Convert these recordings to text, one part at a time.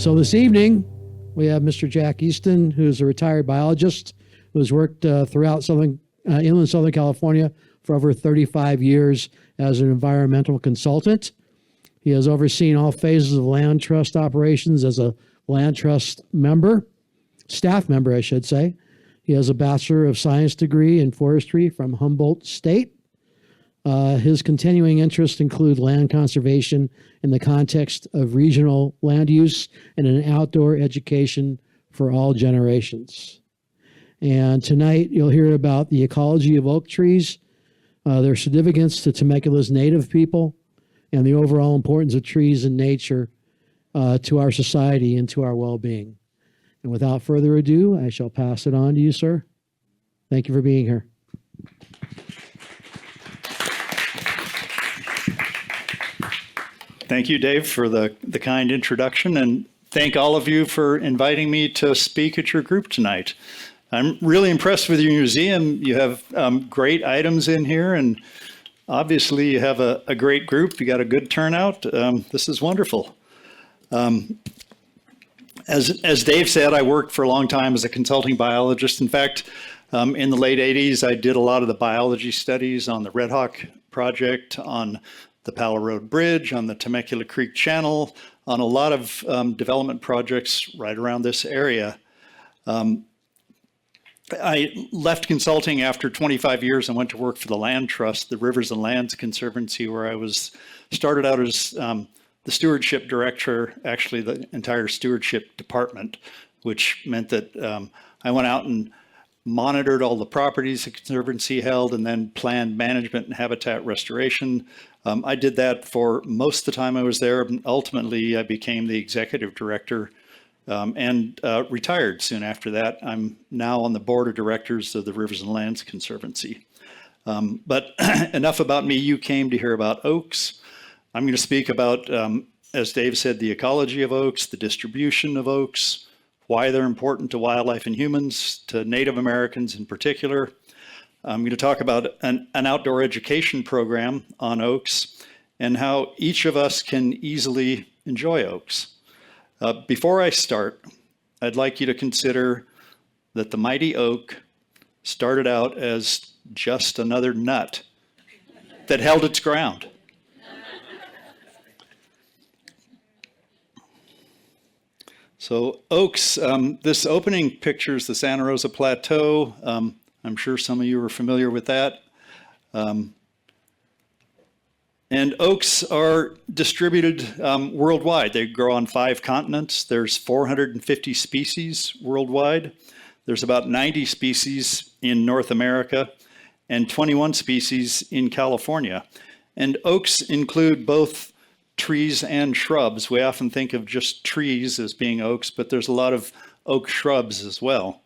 So this evening, we have Mr. Jack Easton, who's a retired biologist who has worked throughout inland Southern California for over 35 years as an environmental consultant. He has overseen all phases of land trust operations as a land trust member, staff member, I should say. He has a Bachelor of Science degree in forestry from Humboldt State. His continuing interests include land conservation in the context of regional land use and an outdoor education for all generations. And tonight you'll hear about the ecology of oak trees, their significance to Temecula's native people, and the overall importance of trees and nature to our society and to our well-being. And without further ado, I shall pass it on to you, sir. Thank you for being here. Thank you, Dave, for the kind introduction, and thank all of you for inviting me to speak at your group tonight. I'm really impressed with your museum. You have great items in here, and obviously you have a great group. You got a good turnout. This is wonderful. As Dave said, I worked for a long time as a consulting biologist. In fact, in the late 80s, I did a lot of the biology studies on the Red Hawk Project, on the Palo Road Bridge, on the Temecula Creek Channel, on a lot of development projects right around this area. I left consulting after 25 years and went to work for the Land Trust, the Rivers and Lands Conservancy, where I started out as the stewardship director, actually the entire stewardship department, which meant that I went out and monitored all the properties the Conservancy held and then planned management and habitat restoration. I did that for most of the time I was there. Ultimately, I became the executive director and retired soon after that. I'm now on the board of directors of the Rivers and Lands Conservancy. But enough about me. You came to hear about oaks. I'm going to speak about, as Dave said, the ecology of oaks, the distribution of oaks, why they're important to wildlife and humans, to Native Americans in particular. I'm going to talk about an outdoor education program on oaks and how each of us can easily enjoy oaks. Before I start, I'd like you to consider that the mighty oak started out as just another nut that held its ground. So oaks, this opening pictures the Santa Rosa Plateau. I'm sure some of you are familiar with that. And oaks are distributed worldwide. They grow on 5 continents. There's 450 species worldwide. There's about 90 species in North America and 21 species in California. And oaks include both trees and shrubs. We often think of just trees as being oaks, but there's a lot of oak shrubs as well.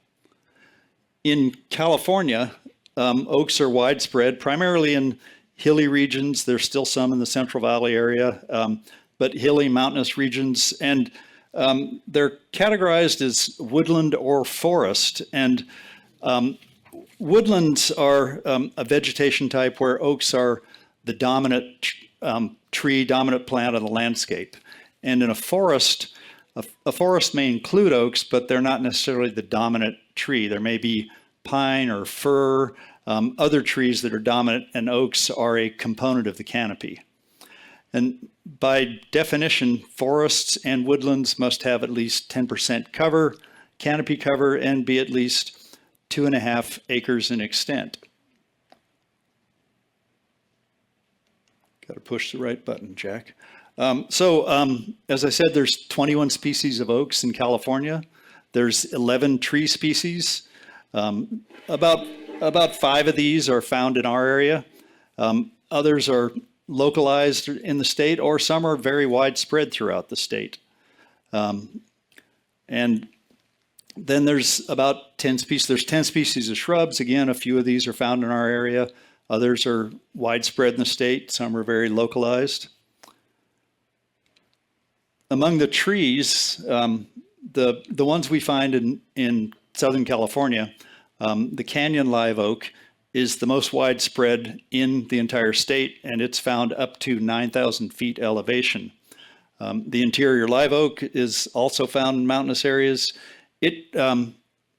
In California, oaks are widespread, primarily in hilly regions. There's still some in the Central Valley area, but hilly, mountainous regions. And they're categorized as woodland or forest. And woodlands are a vegetation type where oaks are the dominant tree, dominant plant of the landscape. And in a forest may include oaks, but they're not necessarily the dominant tree. There may be pine or fir, other trees that are dominant, and oaks are a component of the canopy. And by definition, forests and woodlands must have at least 10% cover, canopy cover, and be at least 2.5 acres in extent. Got to push the right button, Jack. As I said, there's 21 species of oaks in California. There's 11 tree species. About 5 of these are found in our area. Others are localized in the state, or some are very widespread throughout the state. And then there's about 10 species. There's 10 species of shrubs. Again, a few of these are found in our area. Others are widespread in the state. Some are very localized. Among the trees, the ones we find in Southern California, the canyon live oak is the most widespread in the entire state, and it's found up to 9,000 feet elevation. The interior live oak is also found in mountainous areas. It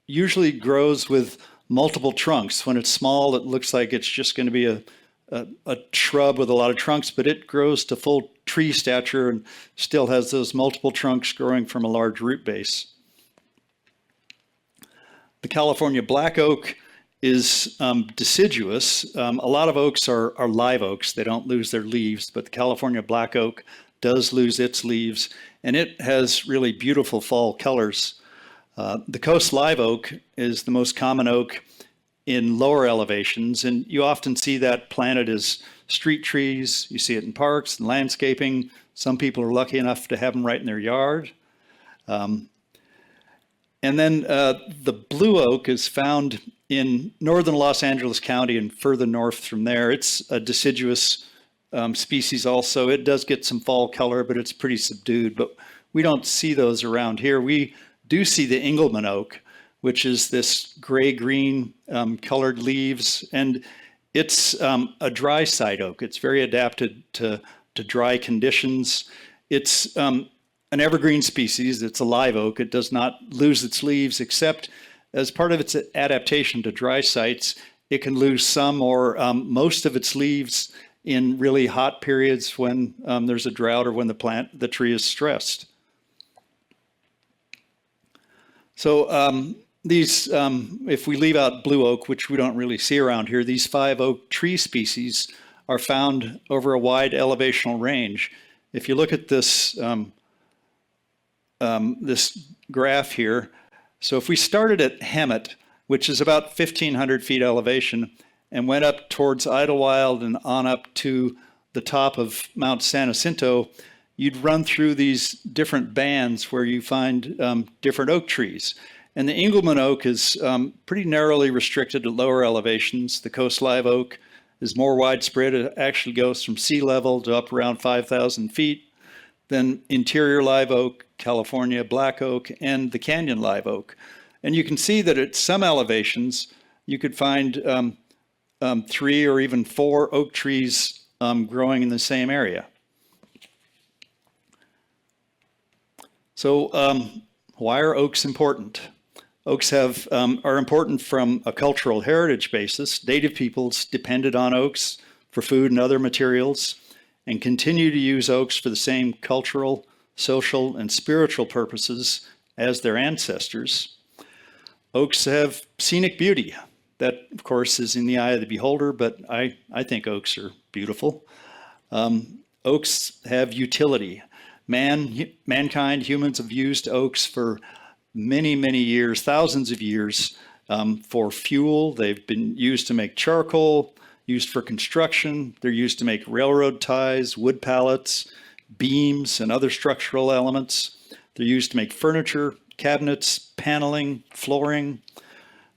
usually grows with multiple trunks. When it's small, it looks like it's just going to be a shrub with a lot of trunks, but it grows to full tree stature and still has those multiple trunks growing from a large root base. The California black oak is deciduous. A lot of oaks are live oaks. They don't lose their leaves, but the California black oak does lose its leaves, and it has really beautiful fall colors. The coast live oak is the most common oak in lower elevations, and you often see that planted as street trees. You see it in parks and landscaping. Some people are lucky enough to have them right in their yard. And then the blue oak is found in northern Los Angeles County and further north from there. It's a deciduous species also. It does get some fall color, but it's pretty subdued. But we don't see those around here. We do see the Engelmann oak, which is this gray-green colored leaves, and it's a dry side oak. It's very adapted to dry conditions. It's an evergreen species. It's a live oak. It does not lose its leaves, except as part of its adaptation to dry sites. It can lose some or most of its leaves in really hot periods when there's a drought or when the tree is stressed. So these, if we leave out blue oak, which we don't really see around here, these 5 oak tree species are found over a wide elevational range. If you look at this this graph here, so if we started at Hemet, which is about 1,500 feet elevation, and went up towards Idlewild and on up to the top of Mount San Jacinto, you'd run through these different bands where you find different oak trees. And the Engelmann oak is pretty narrowly restricted to lower elevations. The coast live oak is more widespread. It actually goes from sea level to up around 5,000 feet. Then interior live oak, California black oak, and the canyon live oak. And you can see that at some elevations, you could find 3 or even 4 oak trees growing in the same area. So why are oaks important? Oaks are important from a cultural heritage basis. Native peoples depended on oaks for food and other materials, and continue to use oaks for the same cultural, social, and spiritual purposes as their ancestors. Oaks have scenic beauty. That, of course, is in the eye of the beholder, but I think oaks are beautiful. Oaks have utility. Mankind, humans have used oaks for many, many years, thousands of years, for fuel. They've been used to make charcoal, used for construction. They're used to make railroad ties, wood pallets, beams, and other structural elements. They're used to make furniture, cabinets, paneling, flooring.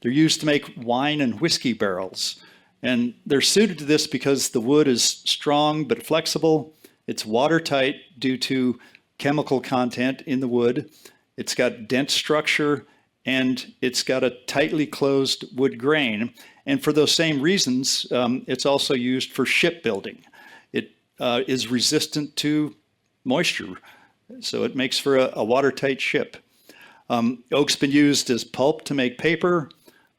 They're used to make wine and whiskey barrels. And they're suited to this because the wood is strong but flexible. It's watertight due to chemical content in the wood. It's got dense structure, and it's got a tightly closed wood grain. And for those same reasons, it's also used for shipbuilding. It is resistant to moisture, so it makes for a watertight ship. Oak's been used as pulp to make paper.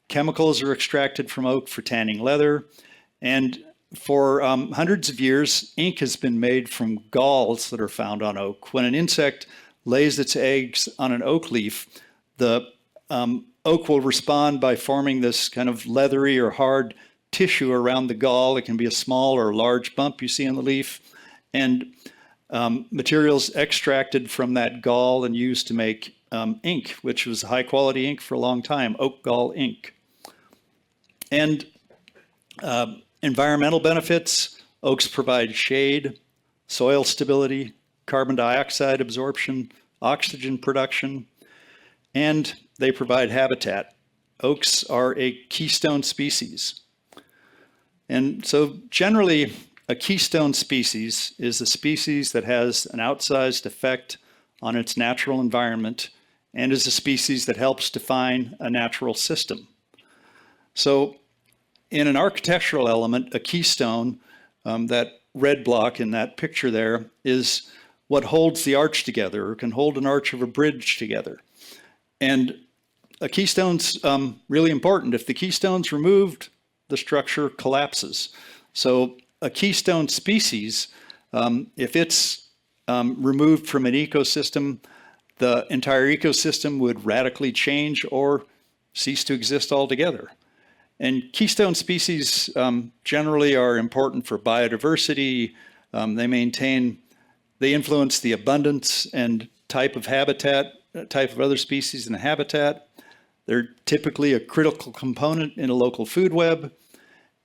Chemicals are extracted from oak for tanning leather. And for hundreds of years, ink has been made from galls that are found on oak. When an insect lays its eggs on an oak leaf, the oak will respond by forming this kind of leathery or hard tissue around the gall. It can be a small or large bump you see on the leaf. And materials extracted from that gall and used to make ink, which was high quality ink for a long time, oak gall ink. And environmental benefits: oaks provide shade, soil stability, carbon dioxide absorption, oxygen production, and they provide habitat. Oaks are a keystone species. And so generally, a keystone species is a species that has an outsized effect on its natural environment and is a species that helps define a natural system. So in an architectural element, a keystone, that red block in that picture there, is what holds the arch together or can hold an arch of a bridge together. And a keystone's really important. If the keystone's removed, the structure collapses. So a keystone species, if it's removed from an ecosystem, the entire ecosystem would radically change or cease to exist altogether. And keystone species generally are important for biodiversity. They influence the abundance and type of habitat, type of other species in the habitat. They're typically a critical component in a local food web,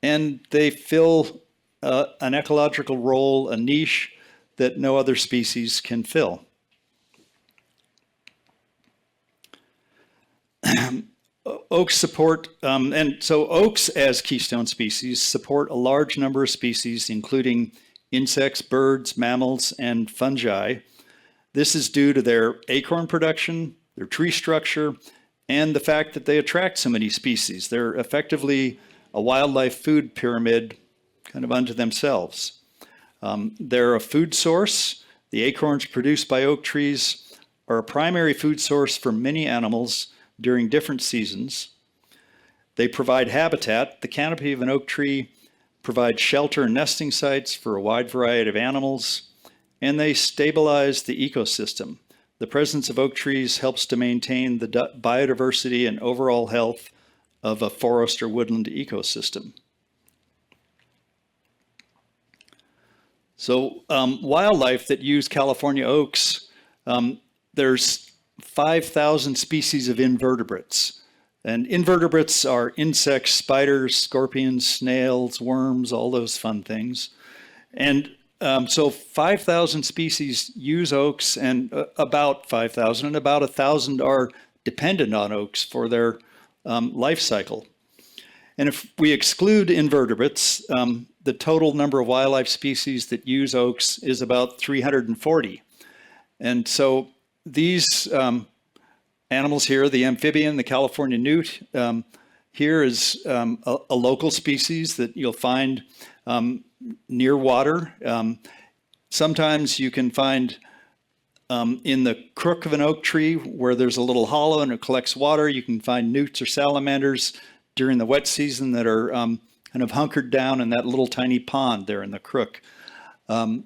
and they fill an ecological role, a niche that no other species can fill. Oaks support, and so oaks as keystone species support a large number of species, including insects, birds, mammals, and fungi. This is due to their acorn production, their tree structure, and the fact that they attract so many species. They're effectively a wildlife food pyramid kind of unto themselves. They're a food source. The acorns produced by oak trees are a primary food source for many animals during different seasons. They provide habitat. The canopy of an oak tree provides shelter and nesting sites for a wide variety of animals, and they stabilize the ecosystem. The presence of oak trees helps to maintain the biodiversity and overall health of a forest or woodland ecosystem. So wildlife that use California oaks, there's 5,000 species of invertebrates. And invertebrates are insects, spiders, scorpions, snails, worms, all those fun things. And so 5,000 species use oaks, and about 5,000, and about 1,000 are dependent on oaks for their life cycle. And if we exclude invertebrates, the total number of wildlife species that use oaks is about 340. And so these animals here, the amphibian, the California newt, here is a local species that you'll find near water. Sometimes you can find in the crook of an oak tree where there's a little hollow and it collects water, you can find newts or salamanders during the wet season that are kind of hunkered down in that little tiny pond there in the crook. And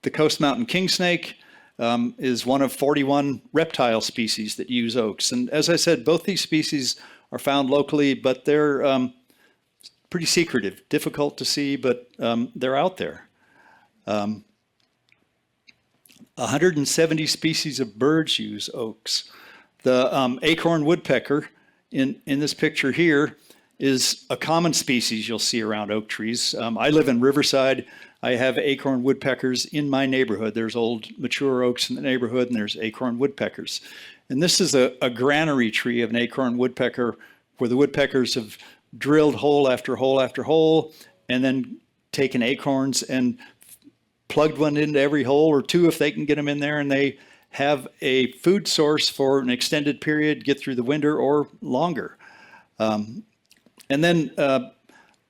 the coast mountain king snake is one of 41 reptile species that use oaks. And as I said, both these species are found locally, but they're pretty secretive, difficult to see, but they're out there. 170 species of birds use oaks. The acorn woodpecker in this picture here is a common species you'll see around oak trees. I live in Riverside. I have acorn woodpeckers in my neighborhood. There's old mature oaks in the neighborhood, and there's acorn woodpeckers. And this is a granary tree of an acorn woodpecker where the woodpeckers have drilled hole after hole after hole and then taken acorns and plugged one into every hole, or two if they can get them in there, and they have a food source for an extended period, get through the winter or longer. And then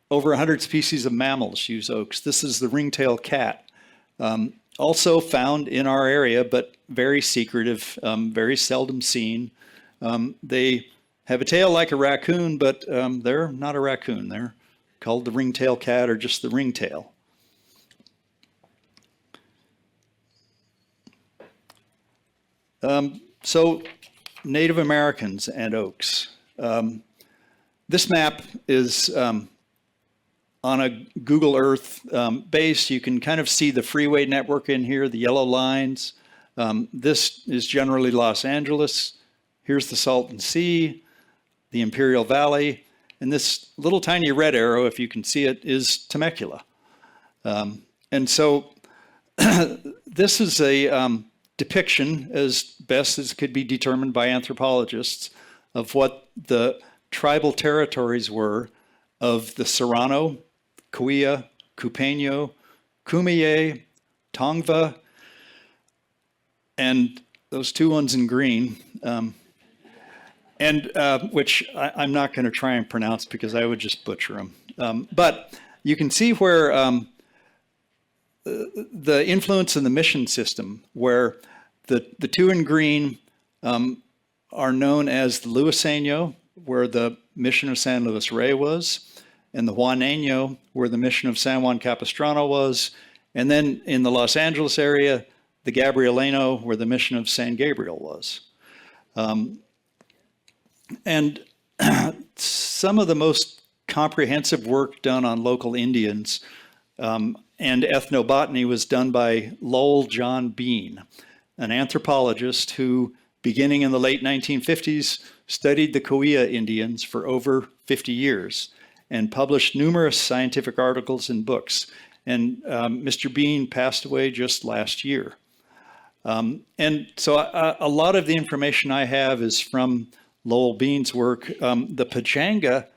over 100 species of mammals use oaks. This is the ringtail cat, also found in our area, but very secretive, very seldom seen. They have a tail like a raccoon, but they're not a raccoon. They're called the ringtail cat or just the ringtail. So Native Americans and oaks. This map is on a Google Earth base. You can kind of see the freeway network in here, the yellow lines. This is generally Los Angeles. Here's the Salton Sea, the Imperial Valley, and this little tiny red arrow, if you can see it, is Temecula. And so this is a depiction, as best as could be determined by anthropologists, of what the tribal territories were of the Serrano, Cahuilla, Cupeño, Kumeyaay, Tongva, and those two ones in green, which I'm not going to try and pronounce because I would just butcher them. But you can see where the influence in the mission system, where the two in green are known as the Luiseno, where the mission of San Luis Rey was, and the Juaneño, where the mission of San Juan Capistrano was, and then in the Los Angeles area, the Gabrieleno, where the mission of San Gabriel was. And some of the most comprehensive work done on local Indians and ethnobotany was done by Lowell John Bean, an anthropologist who, beginning in the late 1950s, studied the Cahuilla Indians for over 50 years and published numerous scientific articles and books. And Mr. Bean passed away just last year. And so a lot of the information I have is from Lowell Bean's work. The Pachanga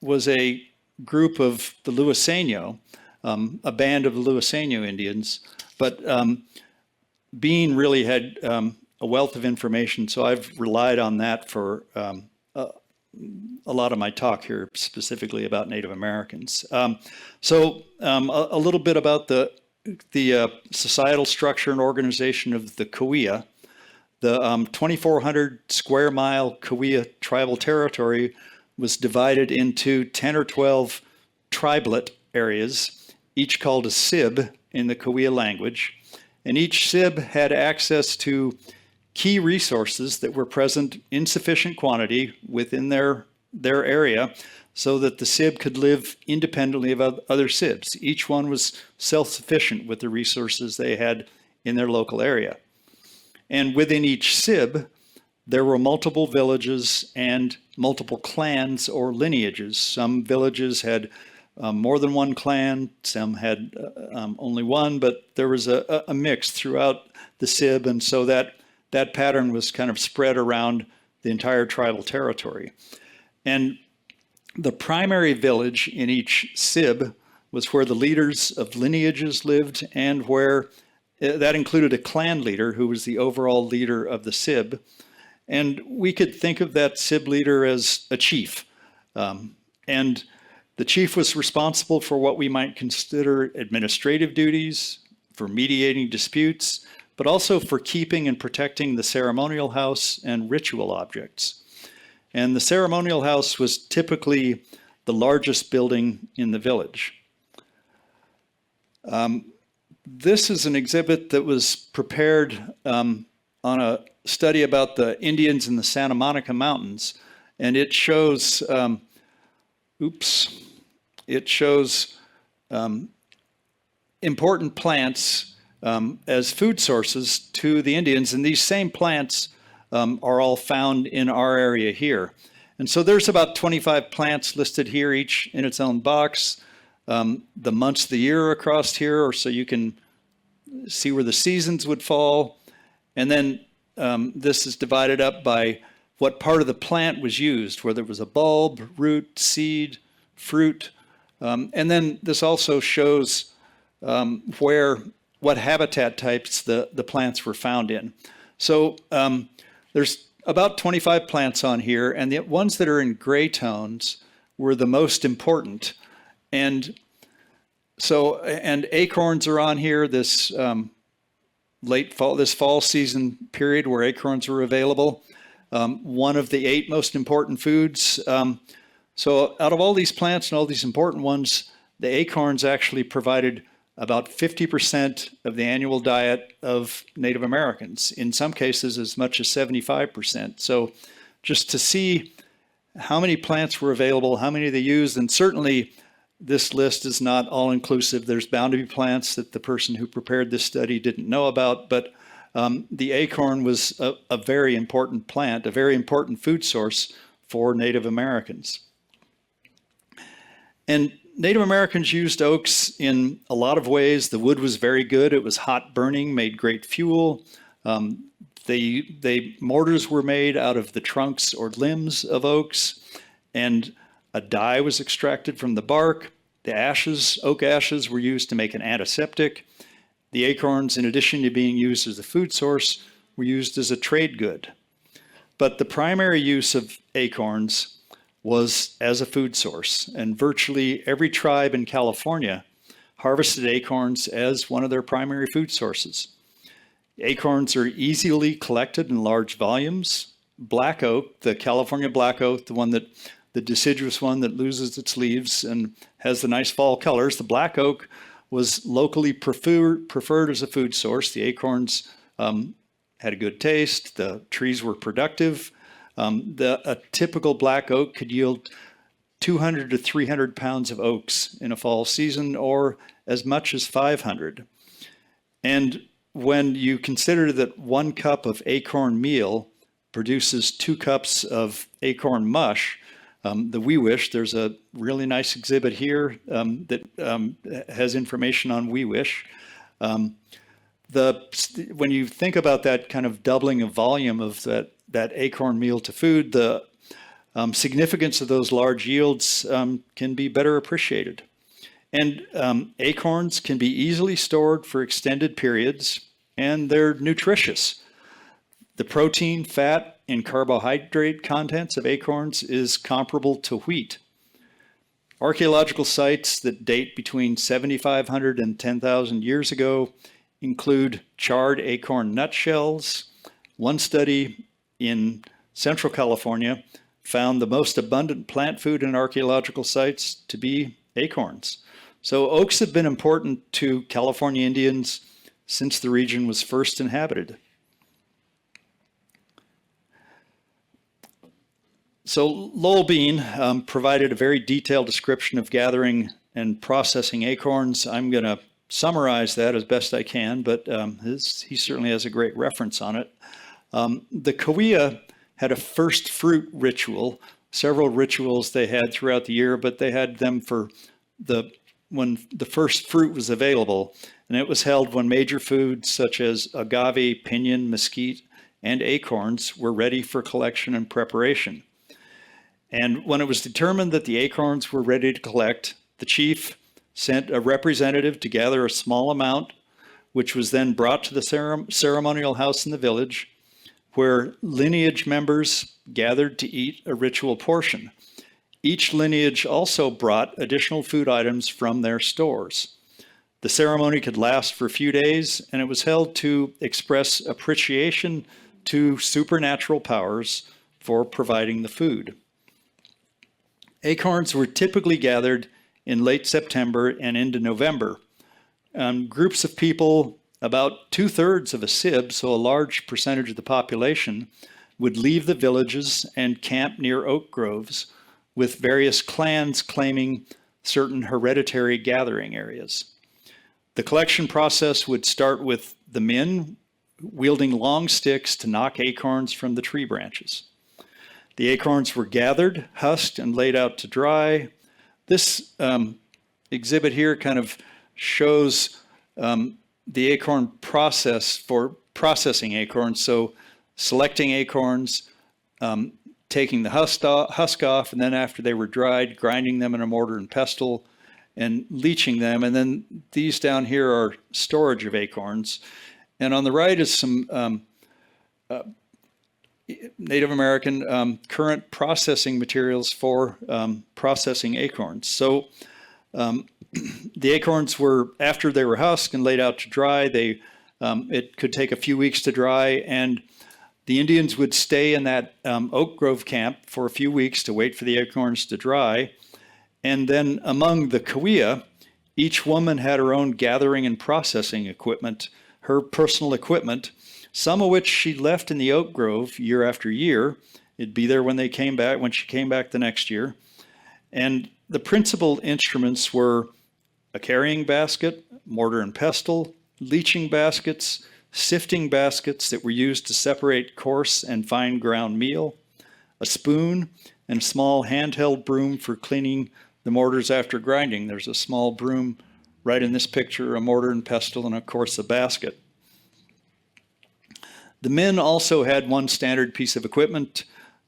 was a group of the Luiseno, a band of the Luiseno Indians, but Bean really had a wealth of information, so I've relied on that for a lot of my talk here, specifically about Native Americans. So a little bit about the societal structure and organization of the Cahuilla. The 2,400 square mile Cahuilla tribal territory was divided into 10 or 12 tribelet areas, each called a sib in the Cahuilla language. And each sib had access to key resources that were present in sufficient quantity within their area so that the sib could live independently of other sibs. Each one was self-sufficient with the resources they had in their local area. And within each sib, there were multiple villages and multiple clans or lineages. Some villages had more than one clan, some had only one, but there was a mix throughout the sib, and so that pattern was kind of spread around the entire tribal territory. And the primary village in each sib was where the leaders of lineages lived, and where that included a clan leader who was the overall leader of the sib. And we could think of that sib leader as a chief. And the chief was responsible for what we might consider administrative duties, for mediating disputes, but also for keeping and protecting the ceremonial house and ritual objects. And the ceremonial house was typically the largest building in the village. This is an exhibit that was prepared on a study about the Indians in the Santa Monica Mountains, and it shows, important plants as food sources to the Indians, and these same plants are all found in our area here. And so there's about 25 plants listed here, each in its own box. The months of the year across here, or so you can see where the seasons would fall. And then this is divided up by what part of the plant was used, whether it was a bulb, root, seed, fruit. And then this also shows what habitat types the plants were found in. So there's about 25 plants on here, and the ones that are in gray tones were the most important. And so, and acorns are on here, this fall season period where acorns were available. One of the 8 most important foods. So out of all these plants and all these important ones, the acorns actually provided about 50% of the annual diet of Native Americans, in some cases as much as 75%. So just to see how many plants were available, how many they used, and certainly this list is not all-inclusive. There's bound to be plants that the person who prepared this study didn't know about, but the acorn was a very important plant, a very important food source for Native Americans. And Native Americans used oaks in a lot of ways. The wood was very good. It was hot burning, made great fuel. Mortars were made out of the trunks or limbs of oaks, and a dye was extracted from the bark. The ashes, oak ashes, were used to make an antiseptic. The acorns, in addition to being used as a food source, were used as a trade good. But the primary use of acorns was as a food source, and virtually every tribe in California harvested acorns as one of their primary food sources. Acorns are easily collected in large volumes. Black oak, the California black oak, the deciduous one that loses its leaves and has the nice fall colors, the black oak was locally preferred as a food source. The acorns had a good taste. The trees were productive. A typical black oak could yield 200 to 300 pounds of oaks in a fall season, or as much as 500. And when you consider that 1 cup of acorn meal produces 2 cups of acorn mush, the We Wish, there's a really nice exhibit here that has information on We Wish. When you think about that kind of doubling of volume of that acorn meal to food, the significance of those large yields can be better appreciated. And acorns can be easily stored for extended periods, and they're nutritious. The protein, fat, and carbohydrate contents of acorns is comparable to wheat. Archaeological sites that date between 7,500 and 10,000 years ago include charred acorn nutshells. One study in Central California found the most abundant plant food in archaeological sites to be acorns. So oaks have been important to California Indians since the region was first inhabited. So Lowell Bean provided a very detailed description of gathering and processing acorns. I'm going to summarize that as best I can, but he certainly has a great reference on it. The Cahuilla had a first fruit ritual, several rituals they had throughout the year, but they had them for when the first fruit was available, and it was held when major foods such as agave, pinyon, mesquite, and acorns were ready for collection and preparation. And when it was determined that the acorns were ready to collect, the chief sent a representative to gather a small amount, which was then brought to the ceremonial house in the village, where lineage members gathered to eat a ritual portion. Each lineage also brought additional food items from their stores. The ceremony could last for a few days, and it was held to express appreciation to supernatural powers for providing the food. Acorns were typically gathered in late September and into November. Groups of people, about 2/3 of a SIB, so a large percentage of the population, would leave the villages and camp near oak groves, with various clans claiming certain hereditary gathering areas. The collection process would start with the men wielding long sticks to knock acorns from the tree branches. The acorns were gathered, husked, and laid out to dry. This exhibit here kind of shows the acorn process for processing acorns. So selecting acorns, taking the husk off, and then after they were dried, grinding them in a mortar and pestle and leaching them. And then these down here are storage of acorns. And on the right is some Native American current processing materials for processing acorns. So the acorns were, after they were husked and laid out to dry, it could take a few weeks to dry, and the Indians would stay in that oak grove camp for a few weeks to wait for the acorns to dry. And then among the Cahuilla, each woman had her own gathering and processing equipment, her personal equipment, some of which she left in the oak grove year after year. It'd be there when she came back the next year. And the principal instruments were a carrying basket, mortar and pestle, leaching baskets, sifting baskets that were used to separate coarse and fine ground meal, a spoon, and a small handheld broom for cleaning the mortars after grinding. There's a small broom right in this picture, a mortar and pestle, and of course a basket. The men also had one standard piece of equipment,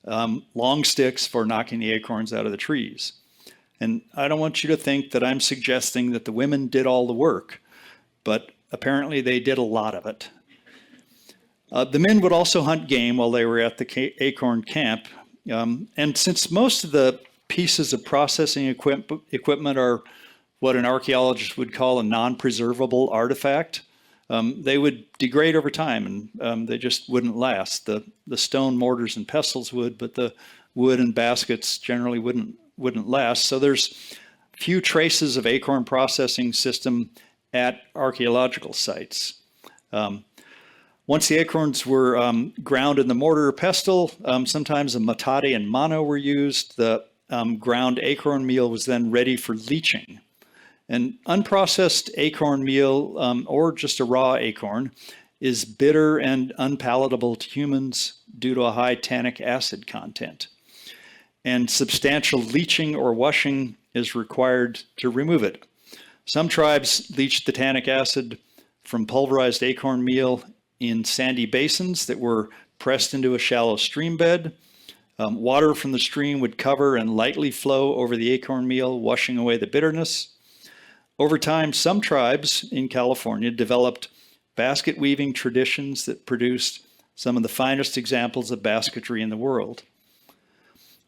long sticks for knocking the acorns out of the trees. And I don't want you to think that I'm suggesting that the women did all the work, but apparently they did a lot of it. The men would also hunt game while they were at the acorn camp. And since most of the pieces of processing equipment are what an archaeologist would call a non-preservable artifact. They would degrade over time, and they just wouldn't last. The stone mortars and pestles would, but the wood and baskets generally wouldn't last. So there's few traces of acorn processing system at archaeological sites. Once the acorns were ground in the mortar or pestle, sometimes a matate and mano were used. The ground acorn meal was then ready for leaching. An unprocessed acorn meal, or just a raw acorn, is bitter and unpalatable to humans due to a high tannic acid content. And substantial leaching or washing is required to remove it. Some tribes leached the tannic acid from pulverized acorn meal in sandy basins that were pressed into a shallow stream bed. Water from the stream would cover and lightly flow over the acorn meal, washing away the bitterness. Over time, some tribes in California developed basket weaving traditions that produced some of the finest examples of basketry in the world.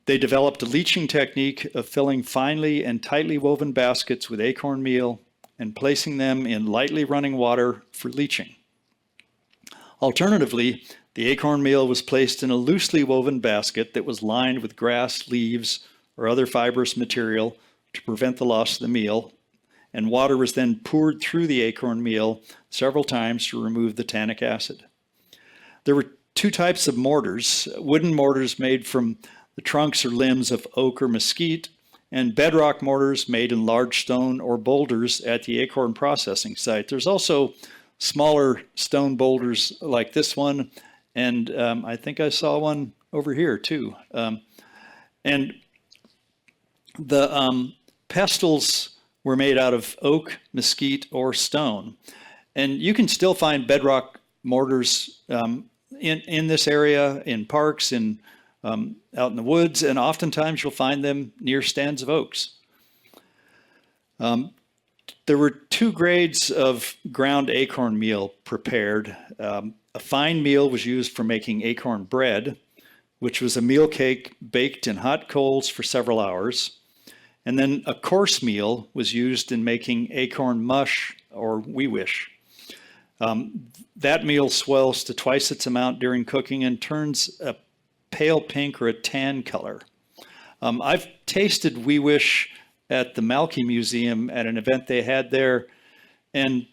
They developed a leaching technique of filling finely and tightly woven baskets with acorn meal and placing them in lightly running water for leaching. Alternatively, the acorn meal was placed in a loosely woven basket that was lined with grass, leaves, or other fibrous material to prevent the loss of the meal, and water was then poured through the acorn meal several times to remove the tannic acid. There were two types of mortars: wooden mortars made from the trunks or limbs of oak or mesquite, and bedrock mortars made in large stone or boulders at the acorn processing site. There's also smaller stone boulders like this one, and I think I saw one over here too. And the pestles were made out of oak, mesquite, or stone. And you can still find bedrock mortars in this area, in parks, out in the woods, and oftentimes you'll find them near stands of oaks. There were two grades of ground acorn meal prepared. A fine meal was used for making acorn bread, which was a meal cake baked in hot coals for several hours. And then a coarse meal was used in making acorn mush, or wee wish. That meal swells to twice its amount during cooking and turns a pale pink or a tan color. I've tasted wee wish at the Malky Museum at an event they had there, and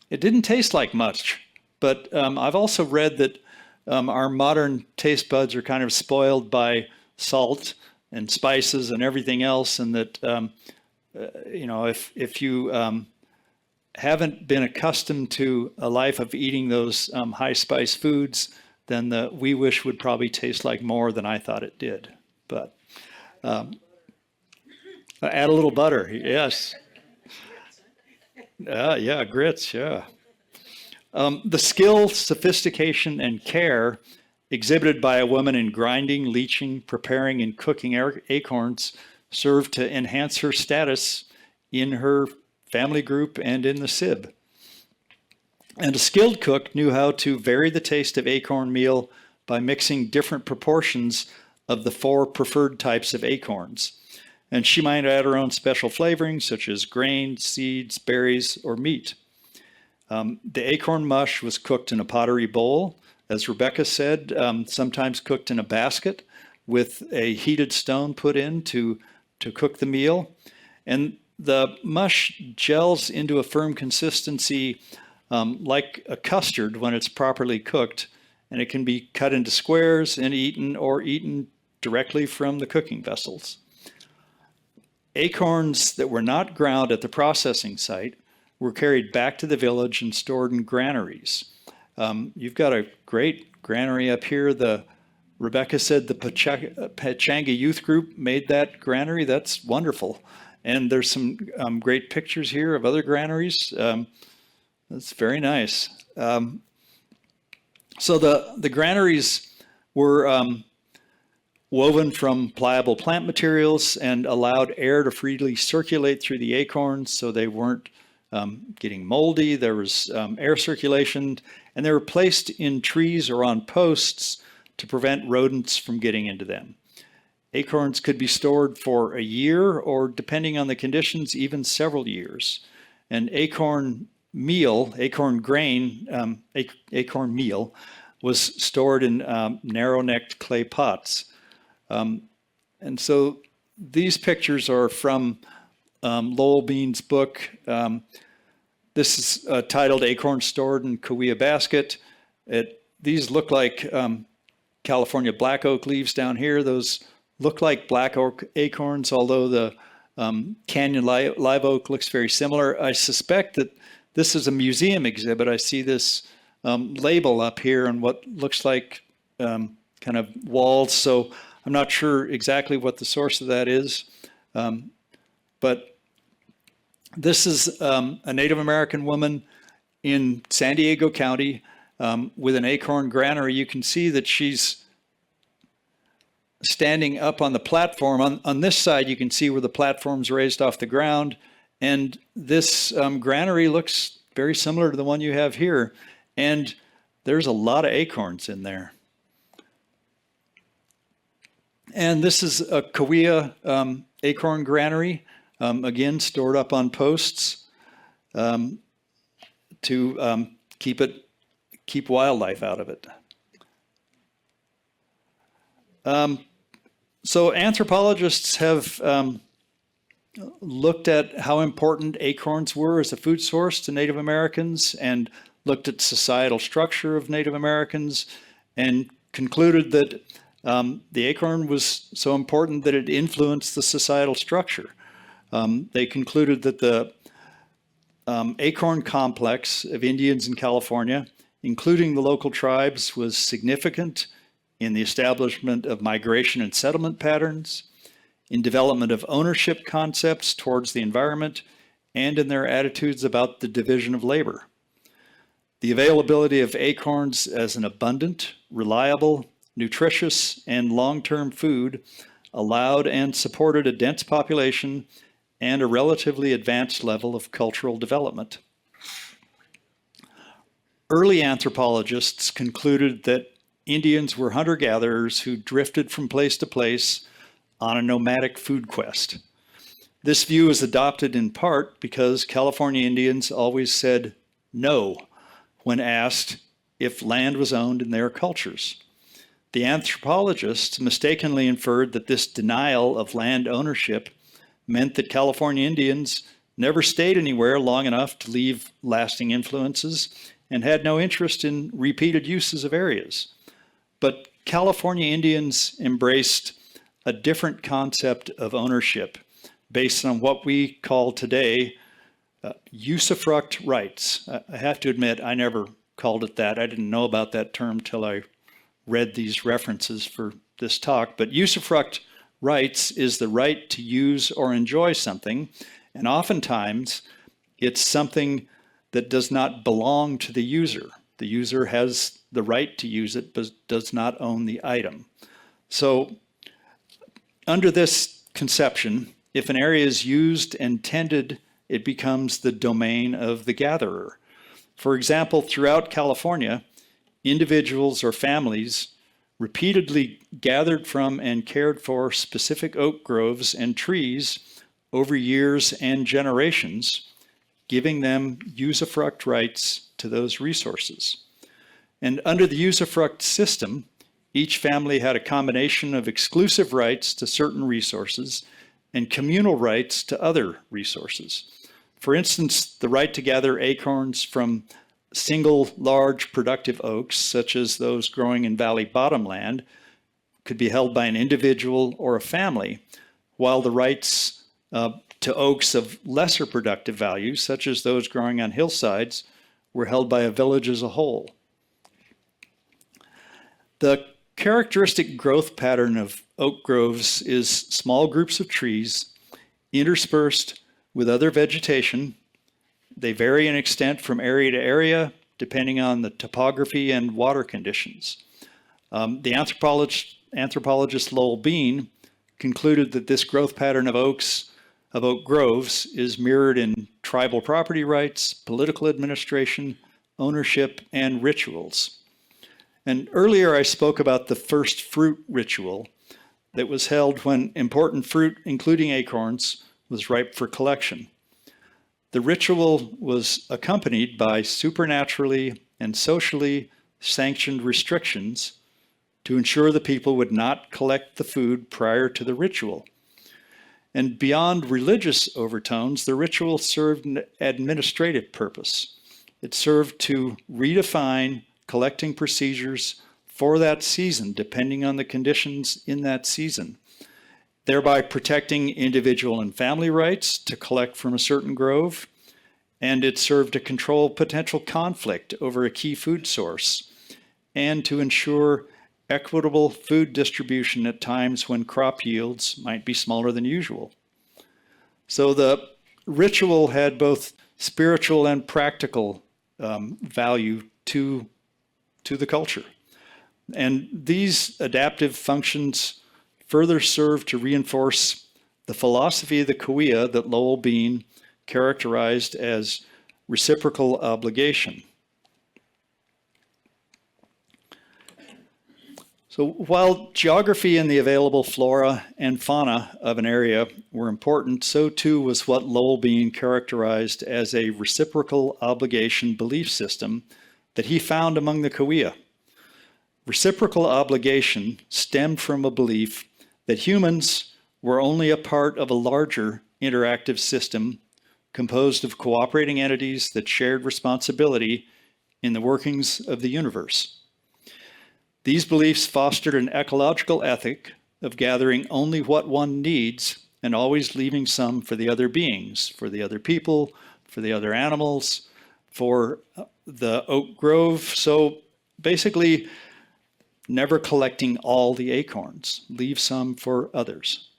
it didn't taste like much. But I've also read that our modern taste buds are kind of spoiled by salt and spices and everything else, and that if you haven't been accustomed to a life of eating those high spice foods, then the wee wish would probably taste like more than I thought it did. But add a little butter, yes. Yeah, grits, yeah. The skill, sophistication, and care exhibited by a woman in grinding, leaching, preparing, and cooking acorns served to enhance her status in her family group and in the SIB. And a skilled cook knew how to vary the taste of acorn meal by mixing different proportions of the 4 preferred types of acorns. And she might add her own special flavorings, such as grains, seeds, berries, or meat. The acorn mush was cooked in a pottery bowl, as Rebecca said, sometimes cooked in a basket with a heated stone put in to cook the meal. And the mush gels into a firm consistency like a custard when it's properly cooked, and it can be cut into squares and eaten directly from the cooking vessels. Acorns that were not ground at the processing site were carried back to the village and stored in granaries. You've got a great granary up here. Rebecca said the Pechanga Youth Group made that granary. That's wonderful. And there's some great pictures here of other granaries. That's very nice. So the granaries were woven from pliable plant materials and allowed air to freely circulate through the acorns so they weren't getting moldy. There was air circulation, and they were placed in trees or on posts to prevent rodents from getting into them. Acorns could be stored for a year or, depending on the conditions, even several years. And acorn meal, acorn grain, acorn meal was stored in narrow-necked clay pots. And so these pictures are from Lowell Bean's book. This is titled Acorn Stored in Cahuilla Basket. These look like California black oak leaves down here. Those look like black oak acorns, although the canyon live oak looks very similar. I suspect that this is a museum exhibit. I see this label up here on what looks like kind of walls, so I'm not sure exactly what the source of that is. But this is a Native American woman in San Diego County with an acorn granary. You can see that she's standing up on the platform. On this side, you can see where the platform's raised off the ground. And this granary looks very similar to the one you have here. And there's a lot of acorns in there. And this is a Cahuilla acorn granary, again, stored up on posts to keep wildlife out of it. So anthropologists have looked at how important acorns were as a food source to Native Americans and looked at societal structure of Native Americans and concluded that the acorn was so important that it influenced the societal structure. They concluded that the acorn complex of Indians in California, including the local tribes, was significant in the establishment of migration and settlement patterns, in development of ownership concepts towards the environment, and in their attitudes about the division of labor. The availability of acorns as an abundant, reliable, nutritious, and long-term food allowed and supported a dense population and a relatively advanced level of cultural development. Early anthropologists concluded that Indians were hunter-gatherers who drifted from place to place on a nomadic food quest. This view was adopted in part because California Indians always said no when asked if land was owned in their cultures. The anthropologists mistakenly inferred that this denial of land ownership meant that California Indians never stayed anywhere long enough to leave lasting influences and had no interest in repeated uses of areas. But California Indians embraced a different concept of ownership based on what we call today usufruct rights. I have to admit, I never called it that. I didn't know about that term till I read these references for this talk. But usufruct rights is the right to use or enjoy something, and oftentimes it's something that does not belong to the user. The user has the right to use it, but does not own the item. So under this conception, if an area is used and tended, it becomes the domain of the gatherer. For example, throughout California, individuals or families repeatedly gathered from and cared for specific oak groves and trees over years and generations, giving them usufruct rights to those resources. And under the usufruct system, each family had a combination of exclusive rights to certain resources and communal rights to other resources. For instance, the right to gather acorns from single large productive oaks, such as those growing in valley bottomland, could be held by an individual or a family, while the rights to oaks of lesser productive value, such as those growing on hillsides, were held by a village as a whole. The characteristic growth pattern of oak groves is small groups of trees interspersed with other vegetation. They vary in extent from area to area, depending on the topography and water conditions. The anthropologist Lowell Bean concluded that this growth pattern of oak groves is mirrored in tribal property rights, political administration, ownership, and rituals. And earlier I spoke about the first fruit ritual. that was held when important fruit, including acorns, was ripe for collection. The ritual was accompanied by supernaturally and socially sanctioned restrictions to ensure the people would not collect the food prior to the ritual. And beyond religious overtones, the ritual served an administrative purpose. It served to redefine collecting procedures for that season, depending on the conditions in that season, thereby protecting individual and family rights to collect from a certain grove. And it served to control potential conflict over a key food source and to ensure equitable food distribution at times when crop yields might be smaller than usual. So the ritual had both spiritual and practical value to the culture. And these adaptive functions further serve to reinforce the philosophy of the Cahuilla that Lowell Bean characterized as reciprocal obligation. So while geography and the available flora and fauna of an area were important, so too was what Lowell Bean characterized as a reciprocal obligation belief system that he found among the Cahuilla. Reciprocal obligation stemmed from a belief that humans were only a part of a larger interactive system composed of cooperating entities that shared responsibility in the workings of the universe. These beliefs fostered an ecological ethic of gathering only what one needs and always leaving some for the other beings, for the other people, for the other animals, for the oak grove. So basically, never collecting all the acorns, leave some for others.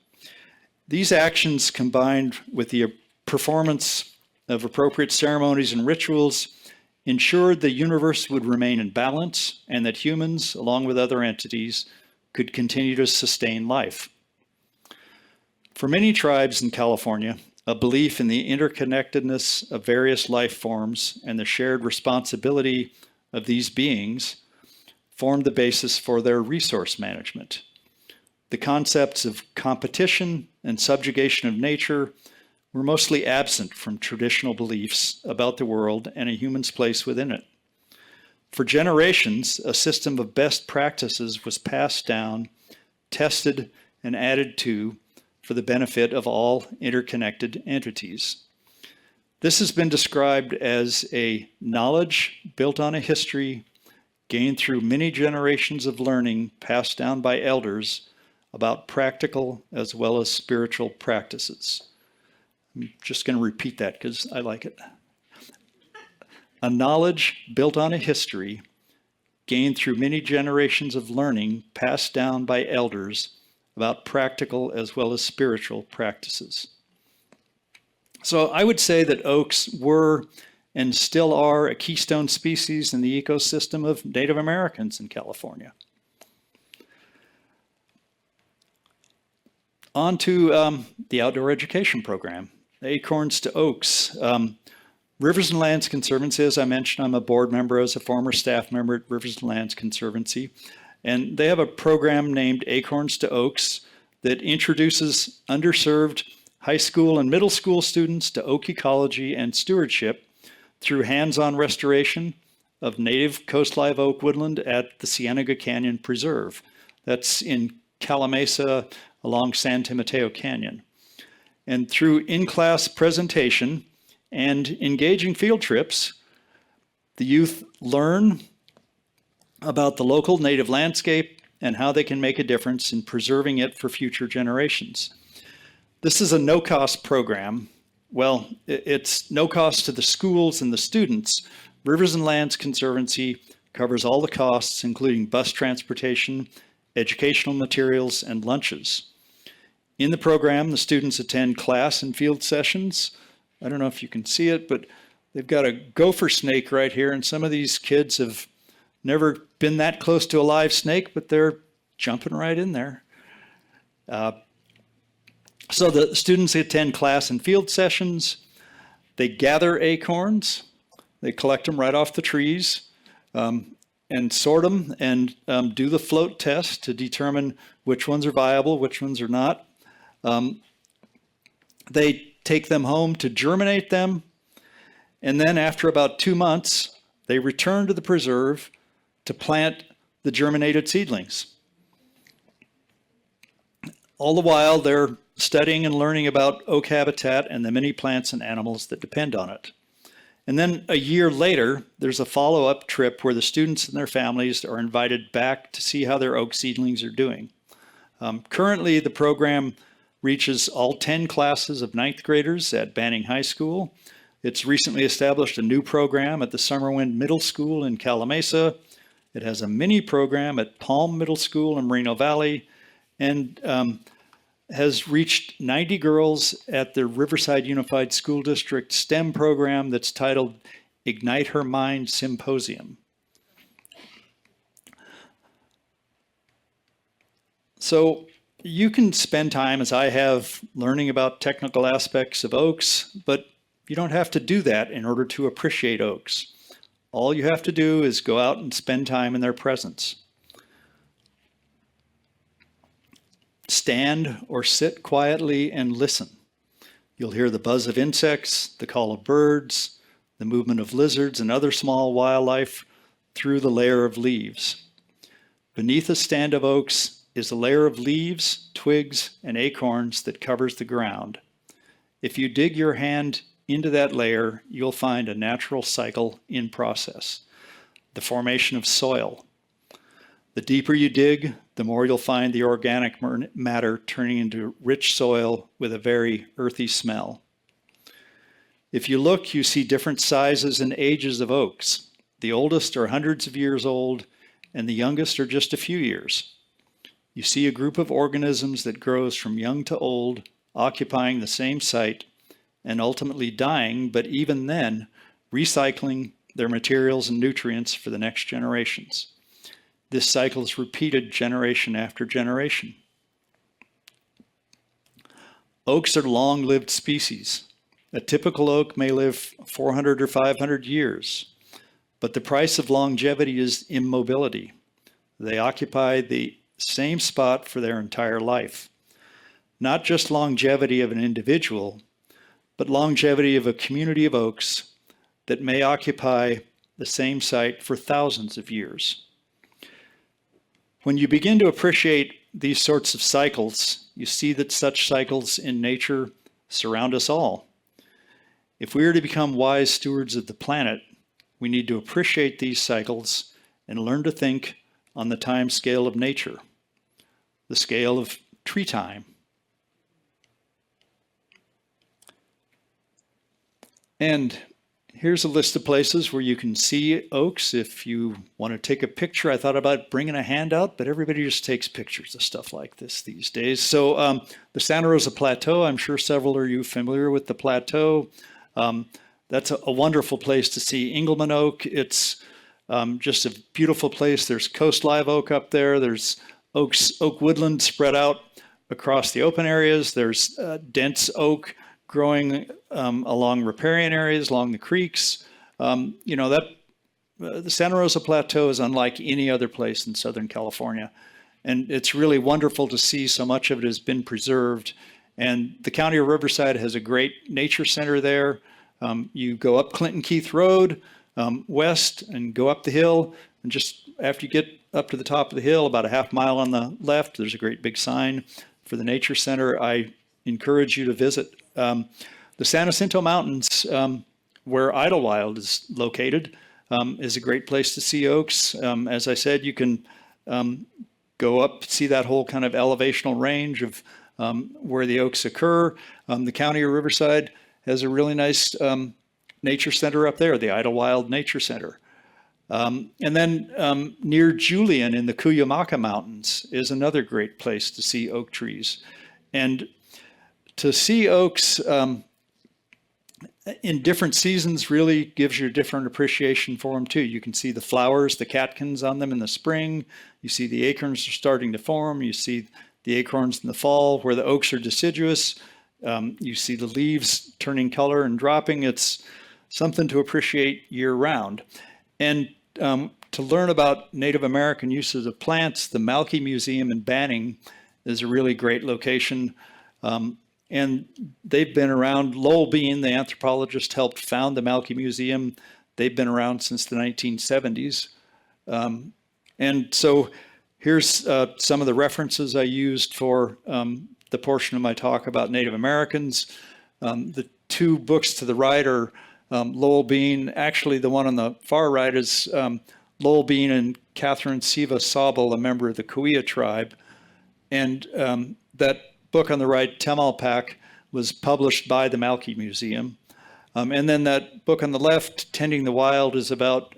These actions, combined with the performance of appropriate ceremonies and rituals, ensured the universe would remain in balance and that humans, along with other entities, could continue to sustain life. For many tribes in California, a belief in the interconnectedness of various life forms and the shared responsibility of these beings formed the basis for their resource management. The concepts of competition and subjugation of nature were mostly absent from traditional beliefs about the world and a human's place within it. For generations, a system of best practices was passed down, tested, and added to for the benefit of all interconnected entities. This has been described as a knowledge built on a history gained through many generations of learning passed down by elders about practical as well as spiritual practices. I'm just going to repeat that because I like it. A knowledge built on a history gained through many generations of learning passed down by elders about practical as well as spiritual practices. So I would say that oaks were and still are a keystone species in the ecosystem of Native Americans in California. On to the outdoor education program, Acorns to Oaks. Rivers and Lands Conservancy, as I mentioned, I'm a board member as a former staff member at Rivers and Lands Conservancy. And they have a program named Acorns to Oaks that introduces underserved high school and middle school students to oak ecology and stewardship through hands-on restoration of native coast live oak woodland at the Cienega Canyon Preserve. That's in Calamasa along San Timoteo Canyon. And through in-class presentation and engaging field trips, the youth learn about the local native landscape and how they can make a difference in preserving it for future generations. This is a no-cost program. Well, it's no cost to the schools and the students. Rivers and Lands Conservancy covers all the costs, including bus transportation, educational materials, and lunches. In the program, the students attend class and field sessions. I don't know if you can see it, but they've got a gopher snake right here, and some of these kids have never been that close to a live snake, but they're jumping right in there. So the students attend class and field sessions. They gather acorns. They collect them right off the trees. and sort them and do the float test to determine which ones are viable, which ones are not. They take them home to germinate them, and then after about 2 months, they return to the preserve to plant the germinated seedlings. All the while, they're studying and learning about oak habitat and the many plants and animals that depend on it. And then a year later, there's a follow-up trip where the students and their families are invited back to see how their oak seedlings are doing. Currently, the program reaches all 10 classes of ninth graders at Banning High School. It's recently established a new program at the Summerwind Middle School in Calamasa. It has a mini program at Palm Middle School in Moreno Valley, and has reached 90 girls at the Riverside Unified School District STEM program that's titled Ignite Her Mind Symposium. So you can spend time, as I have, learning about technical aspects of oaks, but you don't have to do that in order to appreciate oaks. All you have to do is go out and spend time in their presence. Stand or sit quietly and listen. You'll hear the buzz of insects, the call of birds, the movement of lizards and other small wildlife through the layer of leaves. Beneath a stand of oaks is a layer of leaves, twigs, and acorns that covers the ground. If you dig your hand into that layer, you'll find a natural cycle in process, the formation of soil. The deeper you dig, the more you'll find the organic matter turning into rich soil with a very earthy smell. If you look, you see different sizes and ages of oaks. The oldest are hundreds of years old, and the youngest are just a few years. You see a group of organisms that grows from young to old, occupying the same site, and ultimately dying, but even then, recycling their materials and nutrients for the next generations. This cycle is repeated generation after generation. Oaks are long-lived species. A typical oak may live 400 or 500 years, but the price of longevity is immobility. They occupy the same spot for their entire life. Not just longevity of an individual, but longevity of a community of oaks that may occupy the same site for thousands of years. When you begin to appreciate these sorts of cycles, you see that such cycles in nature surround us all. If we are to become wise stewards of the planet, we need to appreciate these cycles and learn to think on the time scale of nature, the scale of tree time. And here's a list of places where you can see oaks. If you want to take a picture, I thought about bringing a handout, but everybody just takes pictures of stuff like this these days. So the Santa Rosa Plateau, I'm sure several of you are familiar with the plateau. That's a wonderful place to see Engelmann oak. It's just a beautiful place. There's coast live oak up there. There's oak woodland spread out across the open areas. There's dense oak growing along riparian areas, along the creeks. The Santa Rosa Plateau is unlike any other place in Southern California. And it's really wonderful to see so much of it has been preserved. And the County of Riverside has a great nature center there. You go up Clinton Keith Road west and go up the hill. And just after you get up to the top of the hill, about a half mile on the left, there's a great big sign for the nature center. I encourage you to visit. The San Jacinto Mountains, where Idlewild is located, is a great place to see oaks. As I said, you can go up, see that whole kind of elevational range of where the oaks occur. The County of Riverside has a really nice nature center up there, the Idlewild Nature Center. And then near Julian in the Cuyamaca Mountains is another great place to see oak trees. And to see oaks in different seasons really gives you a different appreciation for them too. You can see the flowers, the catkins on them in the spring. You see the acorns are starting to form. You see the acorns in the fall where the oaks are deciduous. You see the leaves turning color and dropping. It's something to appreciate year round. And to learn about Native American uses of plants, the Malky Museum in Banning is a really great location. And they've been around. Lowell Bean, the anthropologist, helped found the Malky Museum. They've been around since the 1970s. And so here's some of the references I used for the portion of my talk about Native Americans. The two books to the right are Lowell Bean. Actually, the one on the far right is Lowell Bean and Catherine Siva Sabal, a member of the Cahuilla tribe. And that book on the right, Temalpac, was published by the Malky Museum. And then that book on the left, Tending the Wild, is about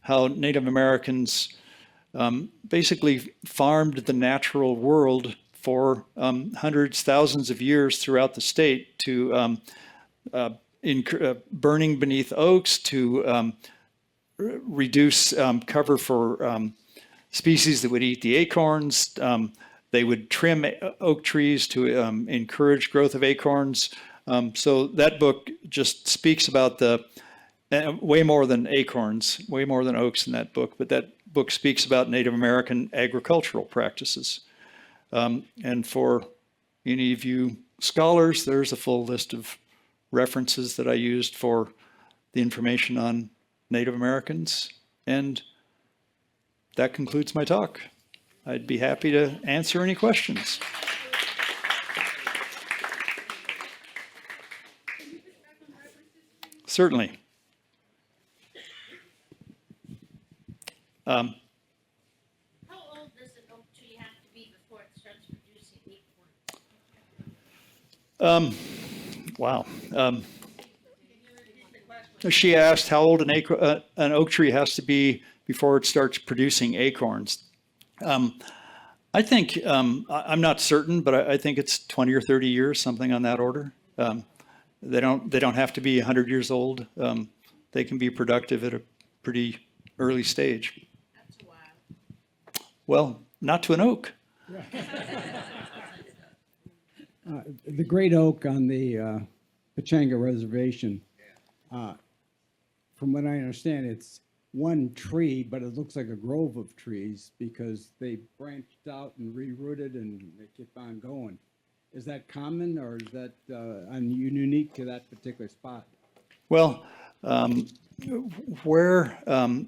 how Native Americans basically farmed the natural world for hundreds, thousands of years throughout the state to burning beneath oaks to reduce cover for species that would eat the acorns. They would trim oak trees to encourage growth of acorns. So that book just speaks about the way more than acorns, way more than oaks in that book, but that book speaks about Native American agricultural practices. And for any of you scholars, there's a full list of references that I used for the information on Native Americans. And that concludes my talk. I'd be happy to answer any questions. Certainly. How old does an oak tree have to be before it starts producing acorns? Wow. She asked how old an oak tree has to be before it starts producing acorns. I think, I'm not certain, but I think it's 20 or 30 years, something on that order. They don't have to be 100 years old. They can be productive at a pretty early stage. That's a while. Well, not to an oak. The great oak on the Pechanga Reservation, from what I understand, it's one tree, but it looks like a grove of trees because they branched out and rerouted and they keep on going. Is that common, or is that unique to that particular spot? Well, where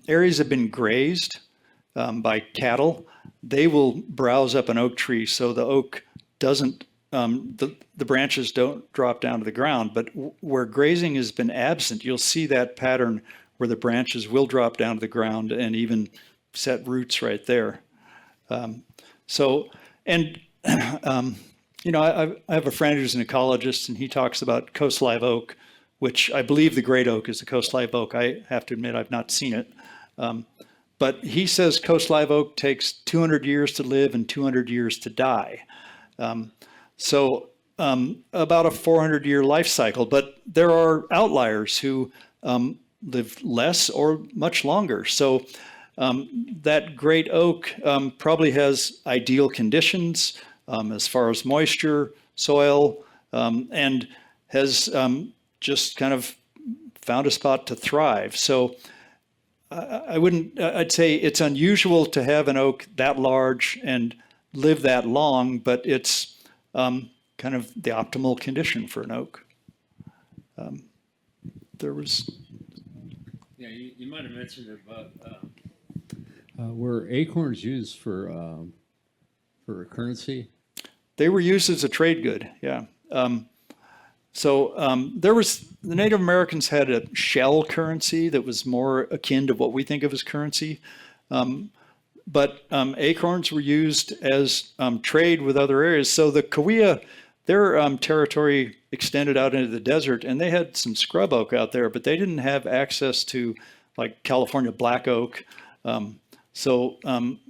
areas have been grazed by cattle, they will browse up an oak tree so the oak doesn't, the branches don't drop down to the ground. But where grazing has been absent, you'll see that pattern where the branches will drop down to the ground and even set roots right there. I have a friend who's an ecologist, and he talks about coast live oak, which I believe the great oak is the coast live oak. I have to admit I've not seen it. But he says coast live oak takes 200 years to live and 200 years to die. So about a 400-year life cycle. But there are outliers who live less or much longer. So that great oak probably has ideal conditions as far as moisture, soil, and has just kind of found a spot to thrive. So I'd say it's unusual to have an oak that large and live that long, but it's kind of the optimal condition for an oak. Yeah, you might have mentioned about were acorns used for currency? They were used as a trade good, yeah. The Native Americans had a shell currency that was more akin to what we think of as currency. But acorns were used as trade with other areas. So the Cahuilla, their territory extended out into the desert, and they had some scrub oak out there, but they didn't have access to like California black oak.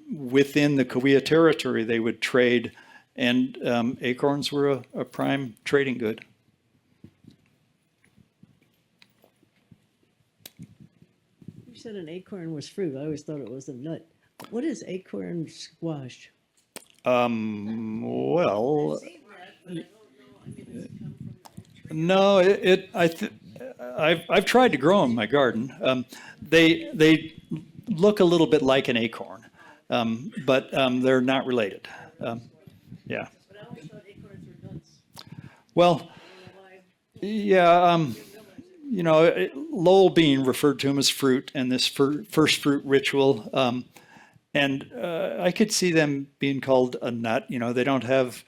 Within the Cahuilla territory, they would trade, and acorns were a prime trading good. You said an acorn was fruit. I always thought it was a nut. What is acorn squash? Well, no, I've tried to grow them in my garden. They look a little bit like an acorn, but they're not related. Yeah. But I always thought acorns were nuts. Well, I don't know why. yeah. Lowell Bean referred to him as fruit and this first fruit ritual. And I could see them being called a nut. They don't have,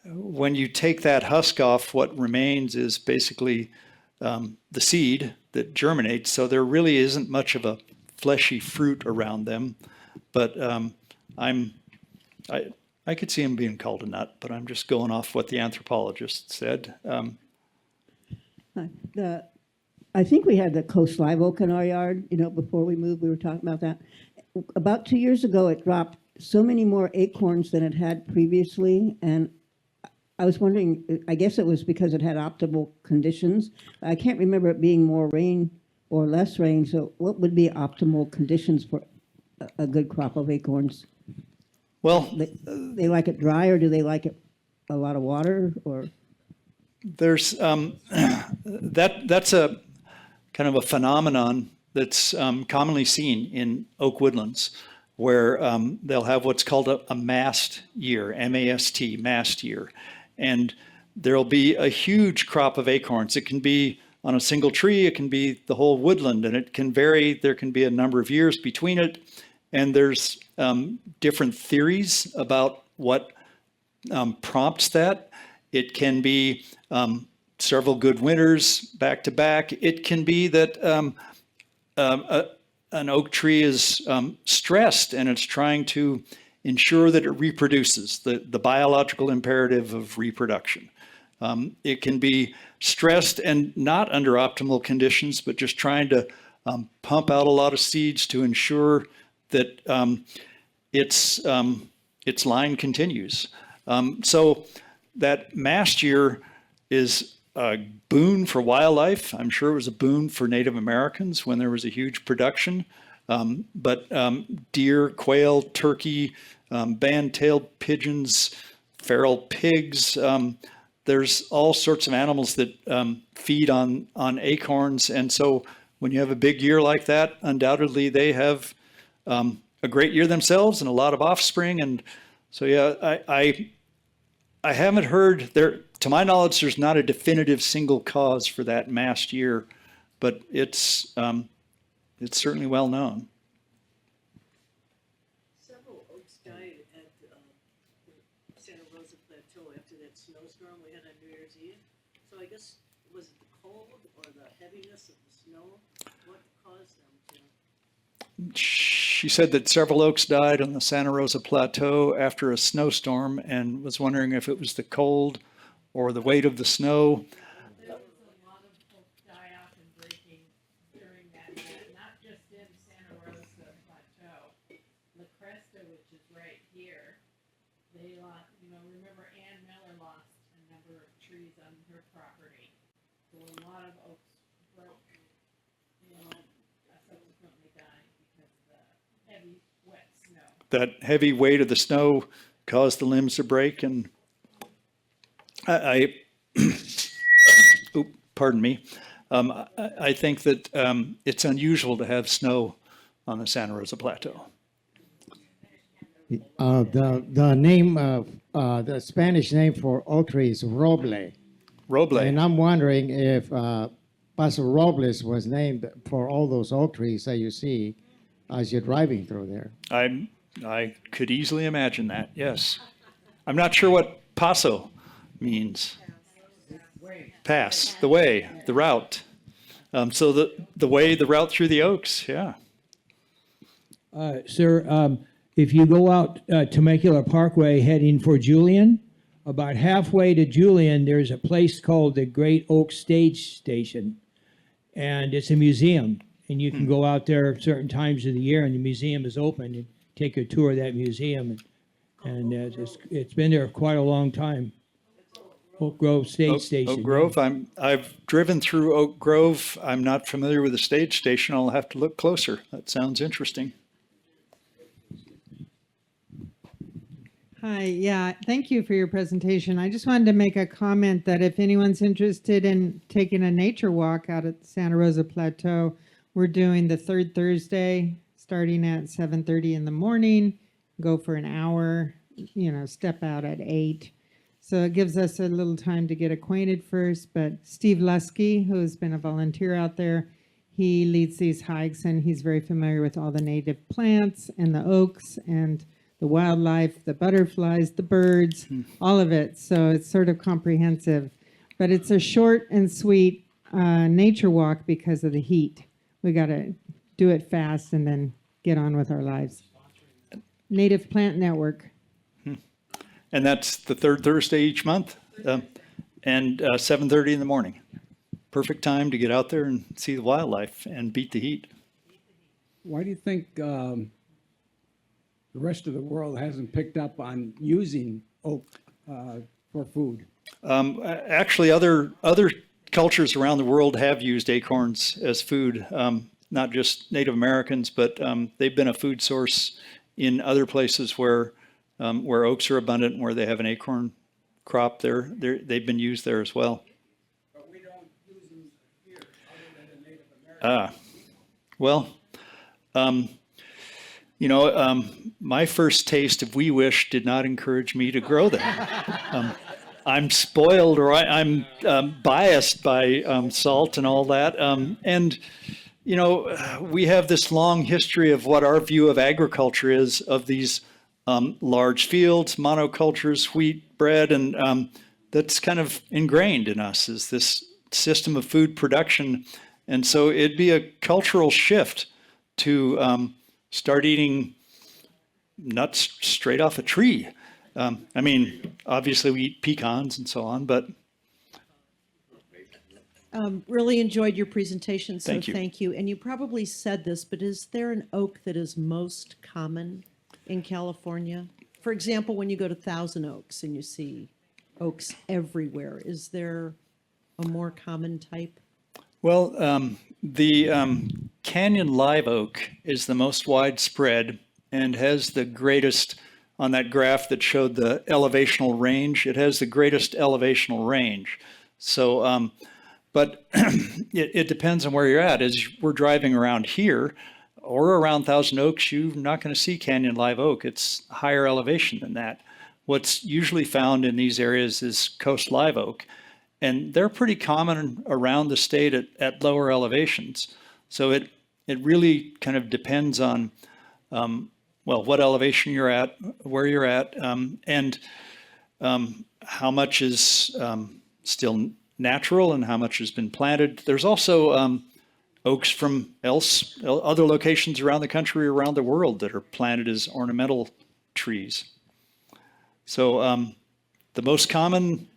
when you take that husk off, what remains is basically the seed that germinates. So there really isn't much of a fleshy fruit around them. But I could see him being called a nut, but I'm just going off what the anthropologist said. I think we had the coast live oak in our yard, before we moved, we were talking about that. About 2 years ago, it dropped so many more acorns than it had previously, and I was wondering, I guess it was because it had optimal conditions. I can't remember it being more rain or less rain, so what would be optimal conditions for a good crop of acorns? Well, They like it dry, or do they like it a lot of water, or? there's that's a kind of a phenomenon that's commonly seen in oak woodlands, where they'll have what's called a mast year, M-A-S-T, mast year, and there'll be a huge crop of acorns. It can be on a single tree, it can be the whole woodland, and it can vary. There can be a number of years between it, and there's different theories about what prompts that. It can be several good winters back to back. It can be that an oak tree is stressed and it's trying to ensure that it reproduces, the biological imperative of reproduction. It can be stressed and not under optimal conditions, but just trying to pump out a lot of seeds to ensure that its line continues. So that mast year is a boon for wildlife. I'm sure it was a boon for Native Americans when there was a huge production. But deer, quail, turkey, band-tailed pigeons, feral pigs, there's all sorts of animals that feed on acorns. And so when you have a big year like that, undoubtedly they have a great year themselves and a lot of offspring. And so, yeah, I haven't heard there, to my knowledge, there's not a definitive single cause for that mast year, but it's certainly well known. Several oaks died at the Santa Rosa Plateau after that snowstorm we had on New Year's Eve. So I guess, was it the cold or the heaviness of the snow? What caused them to? She said that several oaks died on the Santa Rosa Plateau after a snowstorm and was wondering if it was the cold or the weight of the snow. There was a lot of oak die-off and breaking during that event, not just in Santa Rosa Plateau. La Cresta, which is right here, they lost, remember Ann Miller lost a number of trees on her property. So a lot of oaks broke, subsequently dying because of the heavy, wet snow. That heavy weight of the snow caused the limbs to break, and pardon me. I think that it's unusual to have snow on the Santa Rosa Plateau. The name of the Spanish name for oak tree is roble. Roble. And I'm wondering if Paso Robles was named for all those oak trees that you see as you're driving through there. I could easily imagine that, yes. I'm not sure what paso means. Pass, the way, the route. So the way, the route through the oaks, yeah. Sir, if you go out Temecula Parkway heading for Julian, about halfway to Julian, there's a place called the Great Oak Stage Station, and it's a museum. And you can go out there certain times of the year, and the museum is open, and take a tour of that museum. And it's been there quite a long time. Oak Grove Stage Station. Oak Grove. I've driven through Oak Grove. I'm not familiar with the stage station. I'll have to look closer. That sounds interesting. Hi, yeah, thank you for your presentation. I just wanted to make a comment that if anyone's interested in taking a nature walk out at Santa Rosa Plateau, we're doing the third Thursday starting at 7:30 in the morning, go for an hour, step out at 8. So it gives us a little time to get acquainted first. But Steve Lusky, who's been a volunteer out there, he leads these hikes and he's very familiar with all the native plants and the oaks and the wildlife, the butterflies, the birds, all of it. So it's sort of comprehensive. But it's a short and sweet nature walk because of the heat. We got to do it fast and then get on with our lives. Native Plant Network. And that's the third Thursday each month, and 7:30 in the morning. Perfect time to get out there and see the wildlife and beat the heat. Why do you think the rest of the world hasn't picked up on using oak for food? Actually, other cultures around the world have used acorns as food, not just Native Americans, but they've been a food source in other places where oaks are abundant and where they have an acorn crop. They've been used there as well. But we don't use them here other than the Native Americans. Well, my first taste of We Wish did not encourage me to grow them. I'm spoiled, or I'm biased by salt and all that. We have this long history of what our view of agriculture is, of these large fields, monocultures, wheat, bread, and that's kind of ingrained in us, is this system of food production. And so it'd be a cultural shift to start eating nuts straight off a tree. Obviously we eat pecans and so on, but Really enjoyed your presentation, so Thank you. thank you. And you probably said this, but is there an oak that is most common in California? For example, when you go to Thousand Oaks and you see oaks everywhere, is there a more common type? well, the canyon live oak is the most widespread and has the greatest, on that graph that showed the elevational range, it has the greatest elevational range. So, but it depends on where you're at. As we're driving around here or around Thousand Oaks, you're not going to see canyon live oak. It's higher elevation than that. What's usually found in these areas is coast live oak, and they're pretty common around the state at lower elevations. So it really kind of depends on, what elevation you're at, where you're at, and how much is still natural and how much has been planted. There's also oaks from other locations around the country, around the world, that are planted as ornamental trees. So the most common,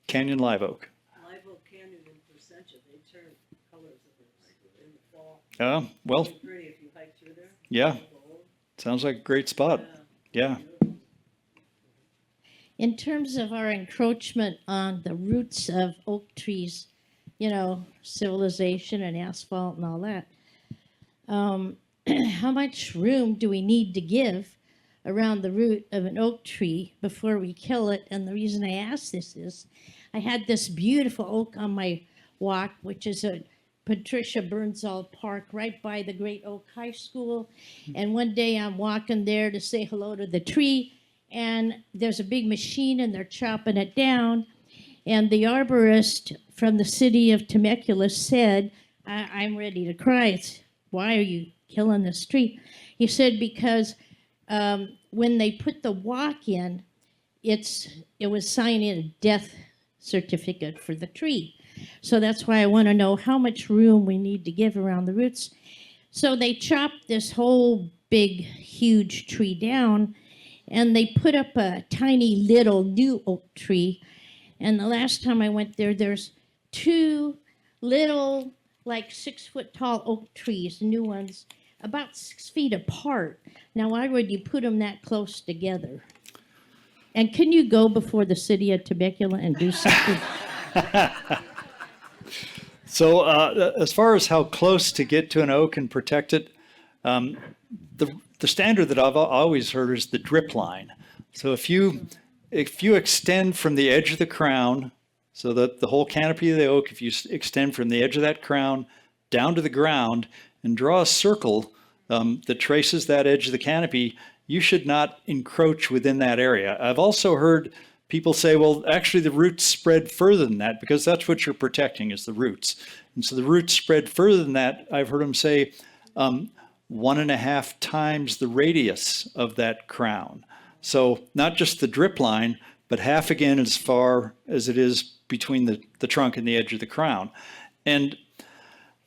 canyon live oak. Live Oak Canyon in Placentia, they turn colors in the fall. Well, Pretty if you hike through there. yeah, sounds like a great spot. Yeah. In terms of our encroachment on the roots of oak trees, civilization and asphalt and all that, how much room do we need to give around the root of an oak tree before we kill it? And the reason I ask this is I had this beautiful oak on my walk, which is a Patricia Burnsall Park right by the Great Oak High School. And one day I'm walking there to say hello to the tree, and there's a big machine and they're chopping it down. And the arborist from the city of Temecula said, I'm ready to cry. It's, why are you killing this tree? He said, because when they put the walk in, it was signing a death certificate for the tree. So that's why I want to know how much room we need to give around the roots. So they chopped this whole big, huge tree down, and they put up a tiny little new oak tree. And the last time I went there, there's two little, like 6 foot tall oak trees, new ones, about 6 feet apart. Now, why would you put them that close together? And can you go before the city of Temecula and do something? So as far as how close to get to an oak and protect it, the standard that I've always heard is the drip line. So if you extend from the edge of the crown, so that the whole canopy of the oak, if you extend from the edge of that crown down to the ground and draw a circle that traces that edge of the canopy, you should not encroach within that area. I've also heard people say, well, actually the roots spread further than that, because that's what you're protecting is the roots. And so the roots spread further than that. I've heard them say 1.5 times the radius of that crown. So not just the drip line, but half again as far as it is between the trunk and the edge of the crown. And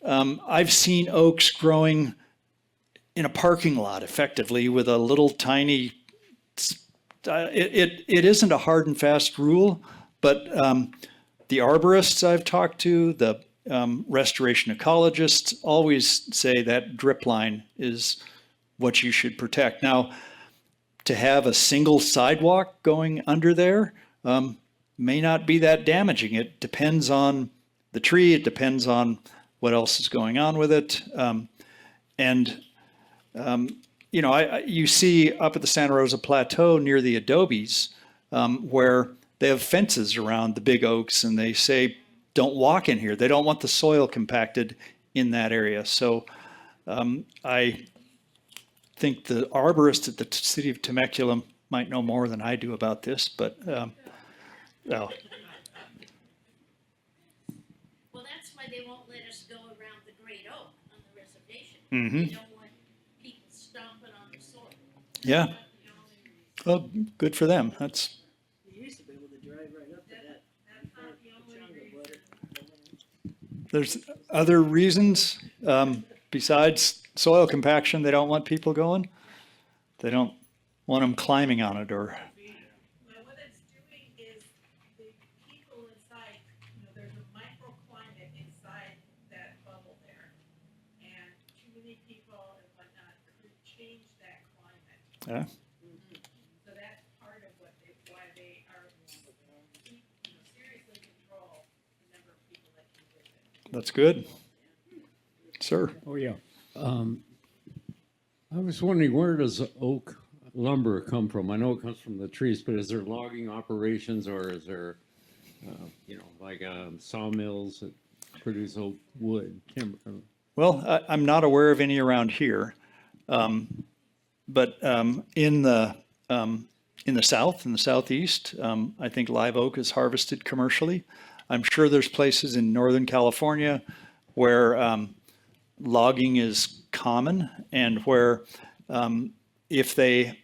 I've seen oaks growing in a parking lot effectively with a little tiny, it isn't a hard and fast rule, but the arborists I've talked to, the restoration ecologists always say that drip line is what you should protect. Now, to have a single sidewalk going under there may not be that damaging. It depends on the tree, it depends on what else is going on with it. You know, you see up at the Santa Rosa Plateau near the adobes where they have fences around the big oaks and they say, don't walk in here. They don't want the soil compacted in that area. So I think the arborist at the city of Temecula might know more than I do about this, but well. Well, that's why they won't let us go around the great oak on the reservation. Mm-hmm. They don't want people stomping on the soil. Yeah. Well, good for them. That's You used to be able to drive right up to that. That's not the only reason. there's other reasons besides soil compaction. They don't want people going. They don't want them climbing on it or. But what it's doing is the people inside, you know, there's a microclimate inside that bubble there. And too many people and whatnot could change that climate. Yeah. So that's part of why they are, seriously control the number of people that can visit. That's good. Sir. Oh, yeah. I was wondering, where does oak lumber come from? I know it comes from the trees, but is there logging operations or is there, you know, like sawmills that produce oak wood, timber? Well, I'm not aware of any around here, but in the south, in the southeast, I think live oak is harvested commercially. I'm sure there's places in Northern California where logging is common and where if they,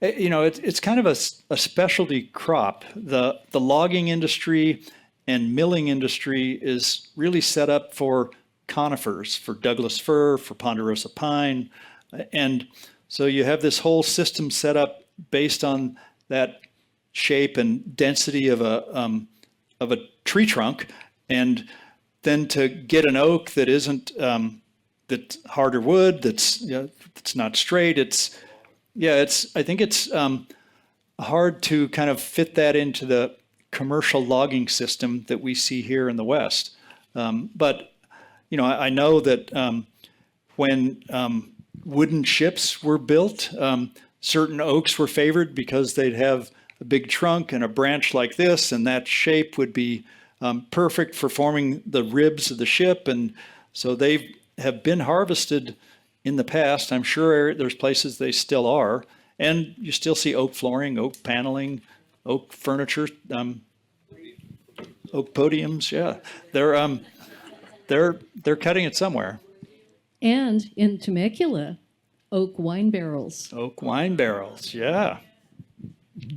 you know, it's kind of a specialty crop. The logging industry and milling industry is really set up for conifers, for Douglas fir, for ponderosa pine. And so you have this whole system set up based on that shape and density of a tree trunk. And then to get an oak that isn't, that's harder wood, that's, you know, it's not straight, I think it's hard to kind of fit that into the commercial logging system that we see here in the West. But, you know, I know that when wooden ships were built, certain oaks were favored because they'd have a big trunk and a branch like this, and that shape would be perfect for forming the ribs of the ship. And so they have been harvested in the past. I'm sure there's places they still are. And you still see oak flooring, oak paneling, oak furniture, oak podiums. Yeah, they're cutting it somewhere. And in Temecula, oak wine barrels. Oak wine barrels. Yeah. Is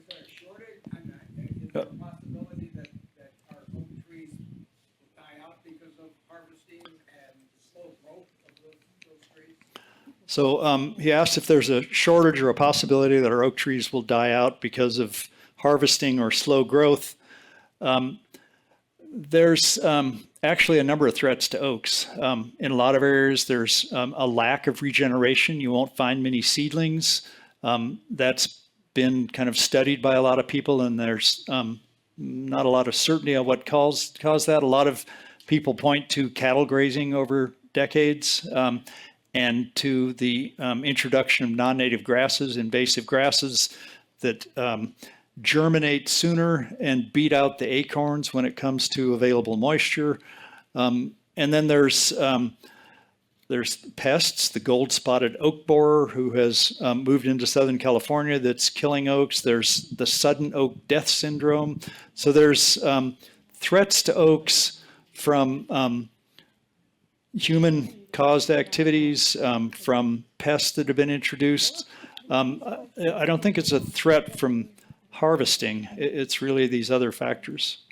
there a shortage, is there a possibility that our oak trees will die out because of harvesting and the slow growth of those trees? So he asked if there's a shortage or a possibility that our oak trees will die out because of harvesting or slow growth. There's actually a number of threats to oaks. In a lot of areas, there's a lack of regeneration. You won't find many seedlings. That's been kind of studied by a lot of people, and there's not a lot of certainty on what caused that. A lot of people point to cattle grazing over decades and to the introduction of non-native grasses, invasive grasses that germinate sooner and beat out the acorns when it comes to available moisture. And then there's pests, the gold-spotted oak borer who has moved into Southern California that's killing oaks. There's the sudden oak death syndrome. So there's threats to oaks from human-caused activities, from pests that have been introduced. I don't think it's a threat from harvesting. It's really these other factors.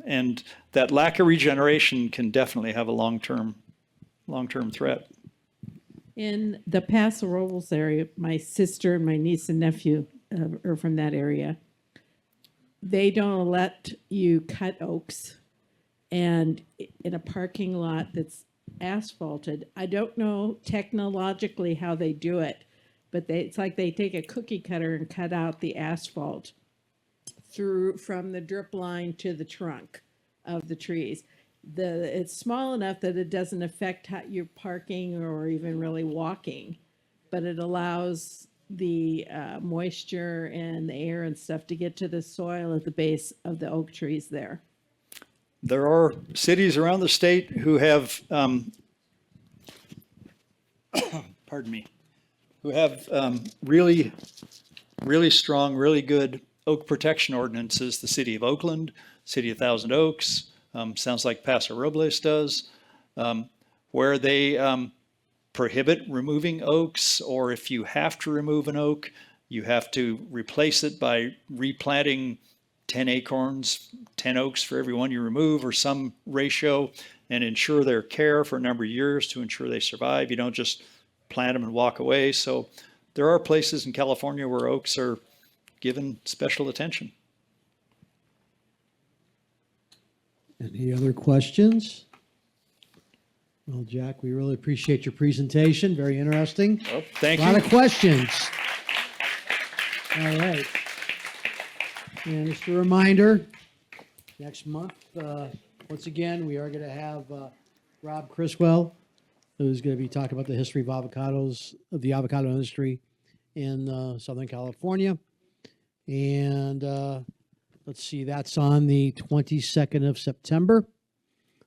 And that lack of regeneration can definitely have a long-term threat. In the Paso Robles area, my sister and my niece and nephew are from that area. They don't let you cut oaks, and in a parking lot that's asphalted. I don't know technologically how they do it, but it's like they take a cookie cutter and cut out the asphalt through from the drip line to the trunk of the trees. It's small enough that it doesn't affect how you're parking or even really walking, but it allows the moisture and the air and stuff to get to the soil at the base of the oak trees there. There are cities around the state who have, pardon me, who have really, really strong, really good oak protection ordinances. The city of Oakland, city of Thousand Oaks, sounds like Paso Robles does, where they prohibit removing oaks, or if you have to remove an oak, you have to replace it by replanting 10 acorns, 10 oaks for every one you remove, or some ratio, and ensure their care for a number of years to ensure they survive. You don't just plant them and walk away. So there are places in California where oaks are given special attention. Any other questions? Well, Jack, we really appreciate your presentation. Very interesting. Well, thank A lot you. of questions. All right. And just a reminder, next month, once again, we are going to have Rob Criswell, who's going to be talking about the history of avocados, of the avocado industry in Southern California. And let's see, that's on the 22nd of September.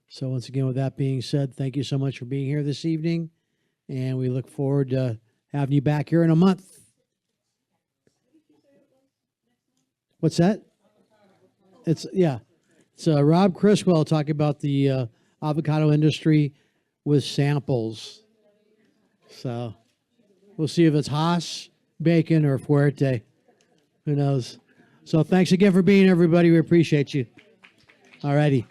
So once again, with that being said, thank you so much for being here this evening. And we look forward to having you back here in a month. What's that? It's Rob Criswell talking about the avocado industry with samples. So we'll see if it's Haas, bacon, or Fuerte. Who knows? So thanks again for being here, everybody. We appreciate you. All righty.